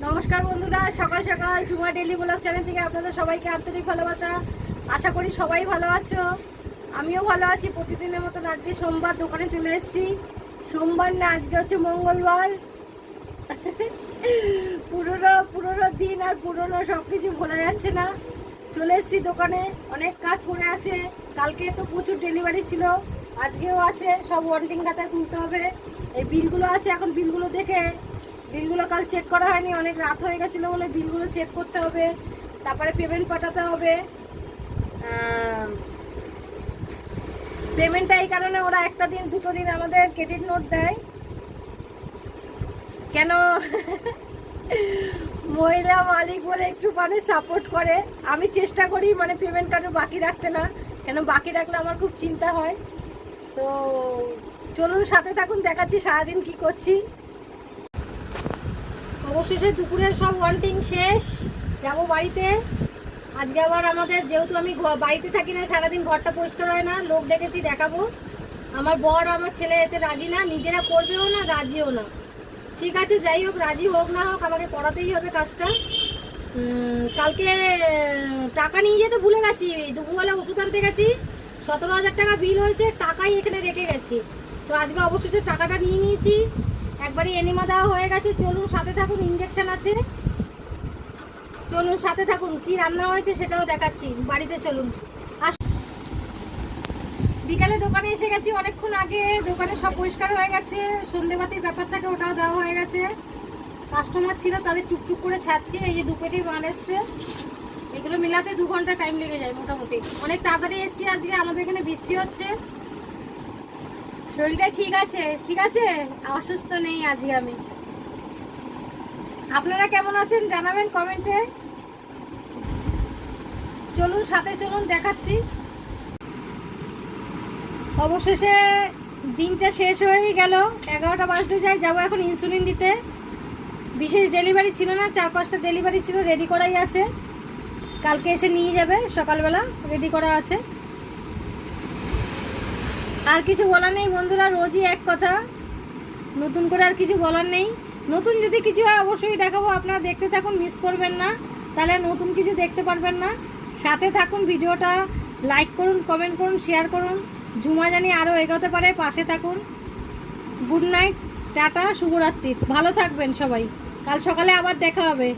নমস্কার বন্ধুরা, সকাল সকাল ঝুমা ডেইলি ব্লগ চ্যানেল থেকে আপনাদের সবাইকে আন্তরিক ভালোবাসা। আশা করি সবাই ভালো আছো, আমিও ভালো আছি। প্রতিদিনের মতন আজকে সোমবার দোকানে চলে এসেছি। সোমবার না, আজকে হচ্ছে মঙ্গলবার। পুরোনো দিন আর পুরোনো সব কিছু ভোলা যাচ্ছে না। চলে এসেছি দোকানে, অনেক কাজ পড়ে আছে। কালকে তো প্রচুর ডেলিভারি ছিল, আজকেও আছে। সব ওয়ান্টিং খাতায় তুলতে হবে। এই বিলগুলো আছে, এখন বিলগুলো দেখে, বিলগুলো কাল চেক করা হয়নি, অনেক রাত হয়ে গেছিলো বলে বিলগুলো চেক করতে হবে, তারপরে পেমেন্ট পাঠাতে হবে। পেমেন্টটা এই কারণে ওরা একটা দিন দুটো দিন আমাদের ক্রেডিট নোট দেয়। কেন? মহিলা মালিক বলে একটু মানে সাপোর্ট করে। আমি চেষ্টা করি মানে পেমেন্ট কার্ডও বাকি রাখতে না, কেন বাকি রাখলে আমার খুব চিন্তা হয়। তো চলুন সাথে থাকুন, দেখাচ্ছি সারাদিন কি করছি। অবশেষে দুপুরের সব ওয়ান্টিং শেষ, যাব বাড়িতে। আজকে আবার আমাদের, যেহেতু আমি বাড়িতে থাকি না সারাদিন, ঘরটা পরিষ্কার হয় না, লোক ডেকেছি দেখাবো। আমার বর আমার ছেলে এতে রাজি না, নিজেরা করবেও না, রাজিও না। ঠিক আছে, যাই হোক, রাজি হোক না হোক, আমাকে করাতেই হবে কাজটা। কালকে টাকা নিয়ে যেতে ভুলে গেছি, দুপুরবেলা ওষুধ আনতে গেছি, 17,000 টাকা বিল হয়েছে, টাকাই এখানে রেখে গেছি। তো আজকে অবশেষে টাকাটা নিয়ে নিয়েছি, একবারই এনিমা দেওয়া হয়ে গেছে। চলুন সাথে থাকুন, ইঞ্জেকশন আছে। চলুন সাথে থাকুন, কি রান্না হয়েছে সেটাও দেখাচ্ছি। বাড়িতে চলুন। বিকালে দোকানে এসে গেছি অনেকক্ষণ আগে, দোকানে সব পরিষ্কার হয়ে গেছে। সন্ধেবাতির ব্যাপারটাকে ওটাও দেওয়া হয়ে গেছে। কাস্টমার ছিল, তাদের টুকটুক করে ছাড়ছি। এই যে 2 পেটি মাল এসছে, এগুলো মিলাতে 2 ঘন্টা টাইম লেগে যায় মোটামুটি। অনেক তাড়াতাড়ি এসছি আজকে, আমাদের এখানে বৃষ্টি হচ্ছে। শরীরটা ঠিক আছে, ঠিক আছে, অসুস্থ নেই আজকে আমি। আপনারা কেমন আছেন জানাবেন কমেন্টে। চলুন সাথে চলুন, দেখাচ্ছি। অবশেষে দিনটা শেষ হয়ে গেল, 11টা বাজতে যায়। যাবো এখন ইনসুলিন দিতে। বিশেষ ডেলিভারি ছিল না, 4-5টা ডেলিভারি ছিল, রেডি করাই আছে। কালকে এসে নিয়ে যাবে, সকালবেলা রেডি করা আছে। আর কিছু বলার নেই বন্ধুরা, রোজই এক কথা, নতুন করে আর কিছু বলার নেই। নতুন যদি কিছু হয় অবশ্যই দেখাবো, আপনারা দেখতে থাকুন, মিস করবেন না, তাহলে নতুন কিছু দেখতে পারবেন না। সাথে থাকুন, ভিডিওটা লাইক করুন, কমেন্ট করুন, শেয়ার করুন। ঝুমা জানি আরও এগোতে পারে, পাশে থাকুন। গুড নাইট, টাটা, শুভরাত্রি, ভালো থাকবেন সবাই। কাল সকালে আবার দেখা হবে।